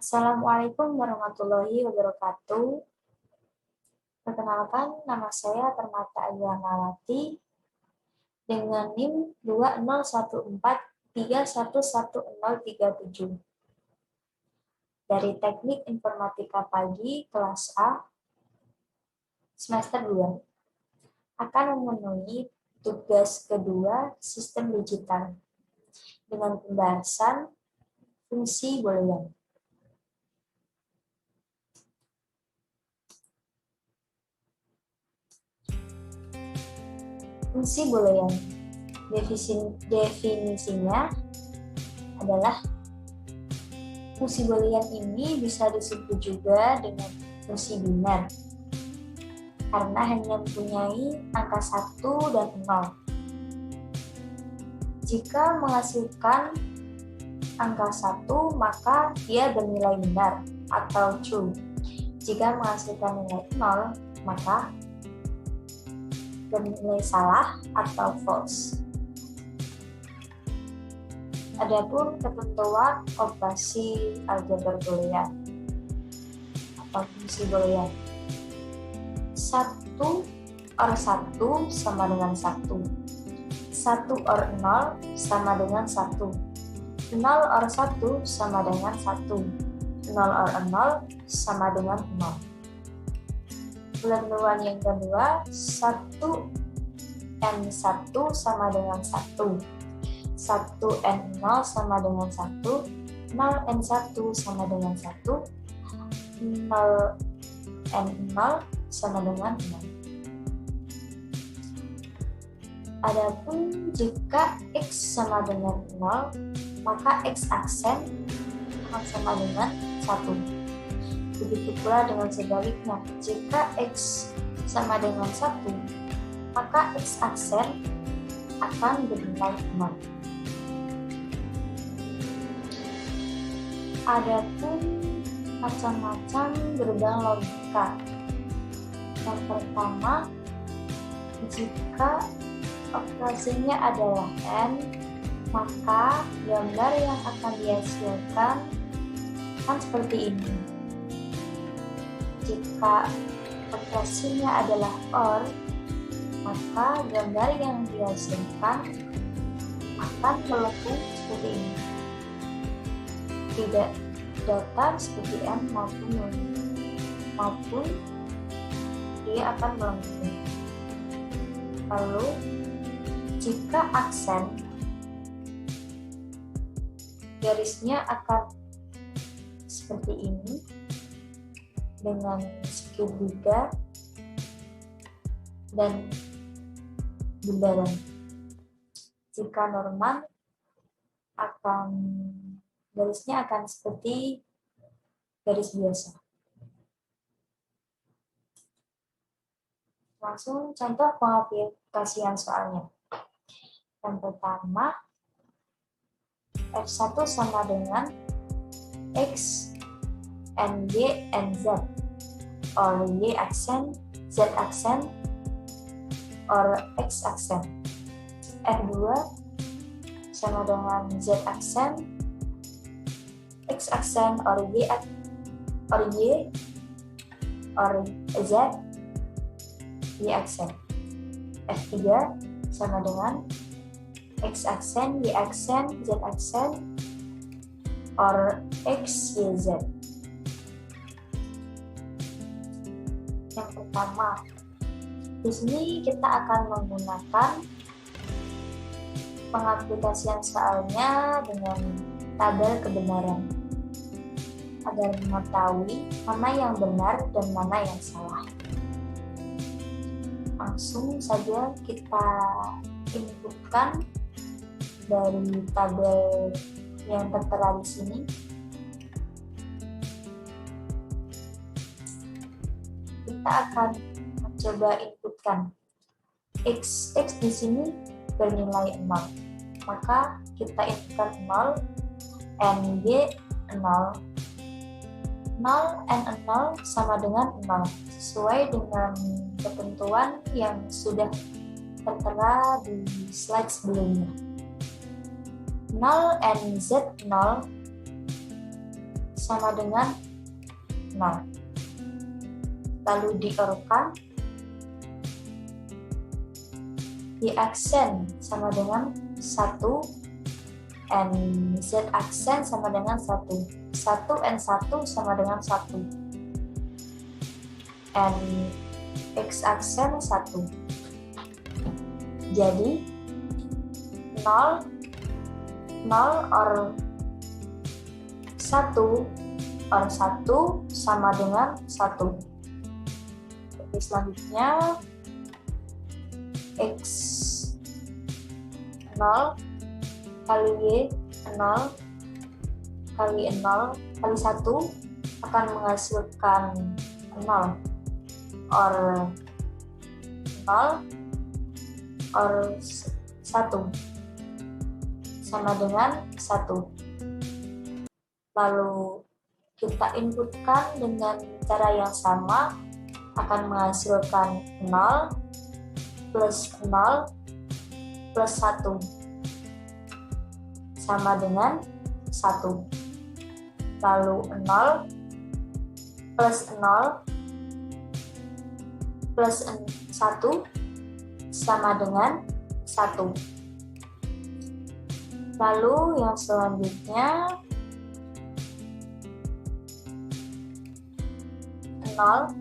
Assalamualaikum warahmatullahi wabarakatuh. Perkenalkan, nama saya Permata Ayanawati dengan NIM 2014311037 dari Teknik Informatika Pagi kelas A semester 2 akan memenuhi tugas kedua sistem digital dengan pembahasan fungsi boolean. Fungsi boolean, definisinya adalah fungsi boolean ini bisa disebut juga dengan fungsi biner karena hanya mempunyai angka 1 dan 0. Jika menghasilkan angka 1, maka dia bernilai benar atau true. Jika menghasilkan nilai 0, maka bernilai salah atau false. Adapun ketentuan operasi aljabar boolean atau fungsi boolean. 1 or 1 sama dengan 1. 1 or 0 sama dengan 1. 0 or 1 sama dengan 1. 0 or 0 sama dengan 0. Ketentuan yang kedua, 1N1 sama dengan 1. 1N0 sama dengan 1. 0N1 sama dengan 1. 0N0 sama dengan 0. Adapun jika X sama dengan 0, maka X aksen akan sama dengan 1. Begitu pula dengan sebaliknya, jika X sama dengan 1, maka X aksen akan bernilai 0. Adapun macam-macam gerbang logika. Yang pertama, jika operasinya adalah N, maka gambar yang akan dihasilkan kan seperti ini. Jika operasinya adalah OR, maka gambar yang dihasilkan akan melengkung seperti ini. Tidak datar seperti M maupun dia akan melengkung. Lalu, jika aksen, garisnya akan seperti ini dengan segitiga dan bundaran. Jika normal, garisnya akan seperti garis biasa. Langsung contoh pengaplikasian soalnya. Yang pertama, F1 sama dengan X, NY, NZ, or Y aksen, Z aksen, or X aksen. F2 sama dengan Z aksen, X aksen, or Y, or Z, Y aksen. F3 sama dengan X aksen, Y aksen, Z aksen, or X, Y, Z. Yang pertama, di sini kita akan menggunakan pengaplikasian soalnya dengan tabel kebenaran agar mengetahui mana yang benar dan mana yang salah. Langsung saja kita inputkan dari tabel yang tertera di sini. Kita akan mencoba inputkan X di sini bernilai 0. Maka kita inputkan 0, NY 0. 0 N 0 sama dengan 0 sesuai dengan ketentuan yang sudah tertera di slide sebelumnya. 0 NZ 0 sama dengan 0. Lalu di-or-kan, y-aksen sama dengan 1, and z-aksen sama dengan 1. 1 and 1 sama dengan 1. And x-aksen 1. Jadi 0 or 1 or 1 sama dengan 1. Oke, selanjutnya x 0 kali y 0 kali 0 kali 1 akan menghasilkan 0 or 0 or 1 sama dengan 1. Lalu kita inputkan dengan cara yang sama, akan menghasilkan 0 plus 0 plus 1 sama dengan 1. Lalu 0 plus 0 plus 1 sama dengan 1. Lalu yang selanjutnya 0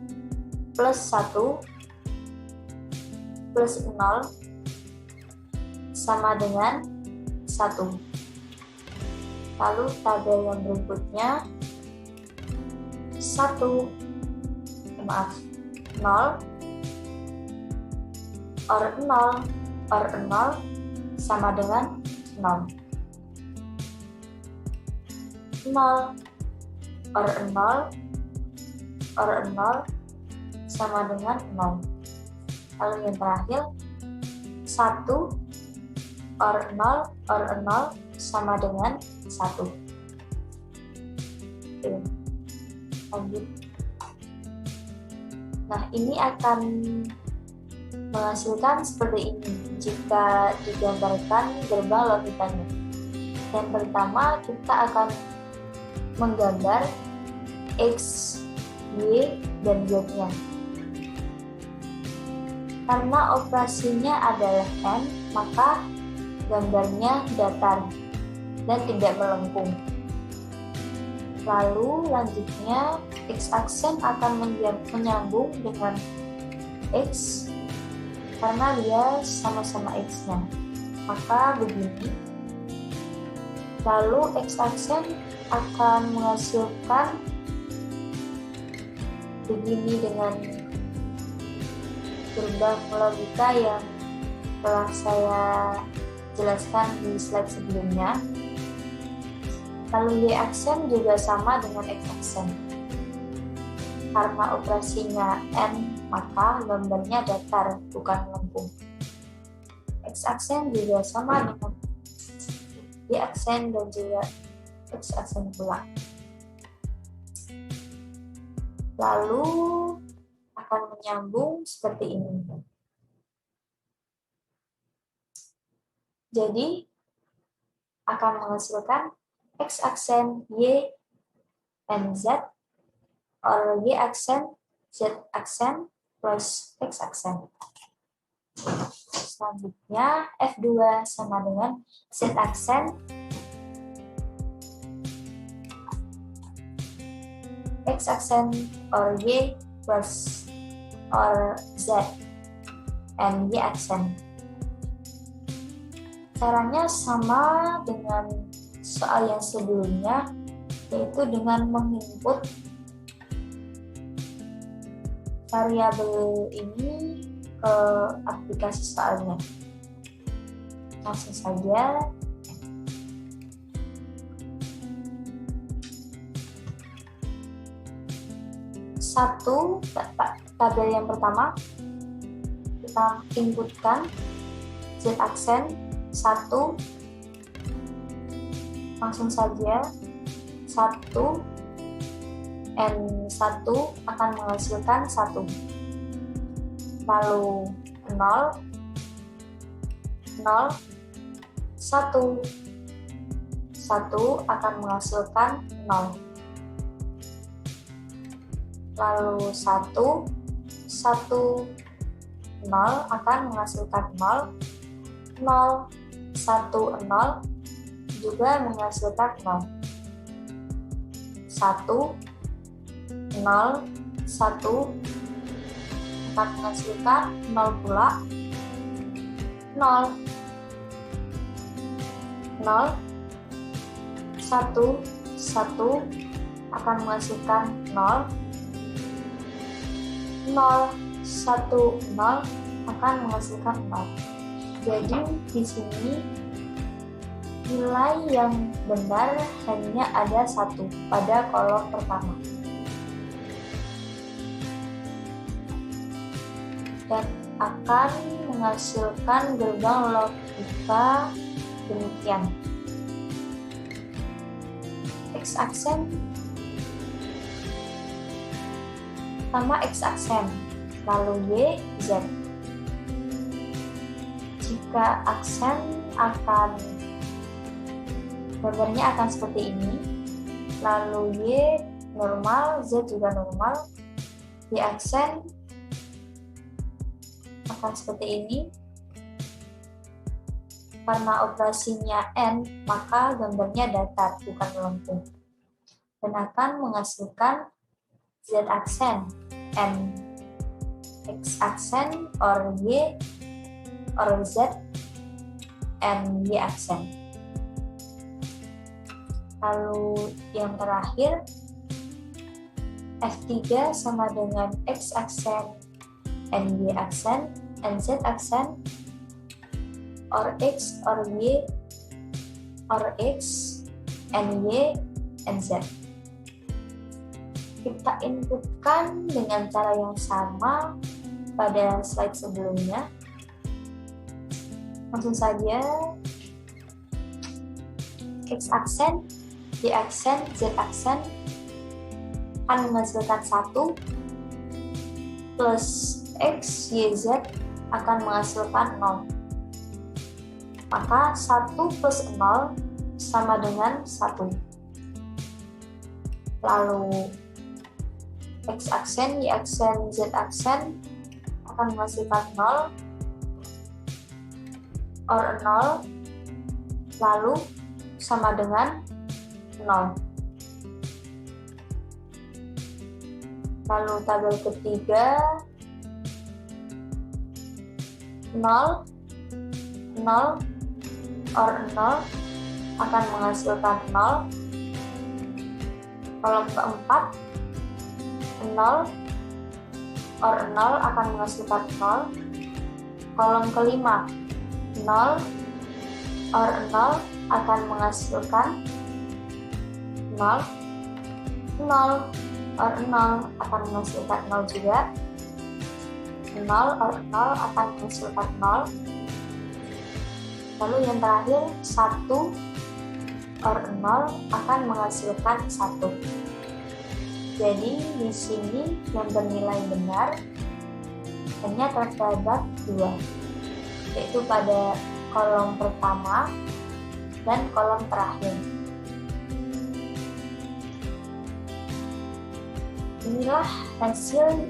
plus 1 plus 0 sama dengan 1. Lalu tabel yang berikutnya 0 or 0 sama dengan 0. 0 or 0 sama dengan 0. Lalu yang terakhir 1 or 0 sama dengan 1. Oke, lanjut. Nah, ini akan menghasilkan seperti ini jika digambarkan gerbang logikanya. Yang pertama, kita akan menggambar X, Y, dan Z-nya. Karena operasinya adalah N, maka gambarnya datar dan tidak melengkung. Lalu lanjutnya, X-aksen akan menyambung dengan X karena dia sama-sama X-nya. Maka begini. Lalu X-aksen akan menghasilkan begini dengan gerbang logika yang telah saya jelaskan di slide sebelumnya. Lalu Y-aksen juga sama dengan X-aksen. Karena operasinya N, maka gambarnya datar, bukan melengkung. X-aksen juga sama dengan Y-aksen dan juga X-aksen pula. Lalu akan menyambung seperti ini. Jadi akan menghasilkan X-aksen Y and Z or Y-aksen Z-aksen plus X-aksen. Selanjutnya F2 sama dengan Z-aksen X-aksen or Y plus or Z and Y-aksen. Caranya sama dengan soal yang sebelumnya, yaitu dengan menginput variabel ini ke aplikasi soalnya. Langsung saja. Satu, tabel yang pertama, kita inputkan Z-aksen 1, langsung saja 1 N1 akan menghasilkan 1. Lalu 0, 0, 1 akan menghasilkan 0. lalu 1, 1, 0 akan menghasilkan 0, 0, 1, 0 juga menghasilkan 0. 1, 0, 1 akan menghasilkan 0 pula, 0, 0, 1, 1 akan menghasilkan 0, 0, 1, 0 akan menghasilkan 0. Jadi di sini nilai yang benar hanya ada 1 pada kolom pertama. Dan akan menghasilkan gerbang logika demikian. X aksen pertama X aksen, lalu Y, Z. Jika aksen akan gambarnya akan seperti ini, lalu Y normal, Z juga normal. Y aksen akan seperti ini. Karena operasinya N, maka gambarnya datar, bukan melengkung. Dan akan menghasilkan Z aksen, N, X aksen, or Y, or Z, and Y aksen. Lalu yang terakhir, F3 sama dengan X aksen, and Y aksen, and Z aksen, or X, or Y, or X, and Y, and Z. Kita inputkan dengan cara yang sama pada slide sebelumnya. Langsung saja, X aksen, Y aksen, Z aksen akan menghasilkan 1 plus X, Y, Z akan menghasilkan 0. Maka 1 plus 0 sama dengan 1. Lalu X aksen, Y aksen, Z aksen akan menghasilkan 0, or 0, lalu sama dengan 0. Lalu tabel ketiga, 0, 0, or 0 akan menghasilkan 0. Kolom keempat, 0, or 0 akan menghasilkan 0. Kolom kelima, 0, or 0 akan menghasilkan 0. 0, or 0 akan menghasilkan 0 juga. 0, or 0 akan menghasilkan 0. Lalu yang terakhir, 1, or 0 akan menghasilkan 1. Jadi di sini yang bernilai benar hanya terdapat 2, yaitu pada kolom pertama dan kolom terakhir. Inilah hasil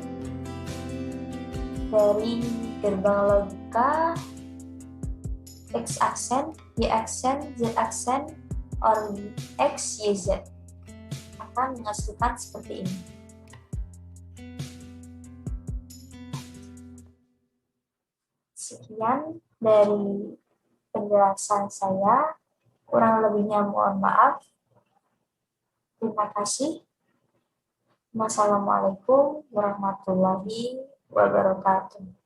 dari gerbang logika X aksen, Y aksen, Z aksen, or X, Y, Z akan menghasilkan seperti ini. Sekian dari penjelasan saya, kurang lebihnya mohon maaf. Terima kasih. Wassalamualaikum warahmatullahi wabarakatuh.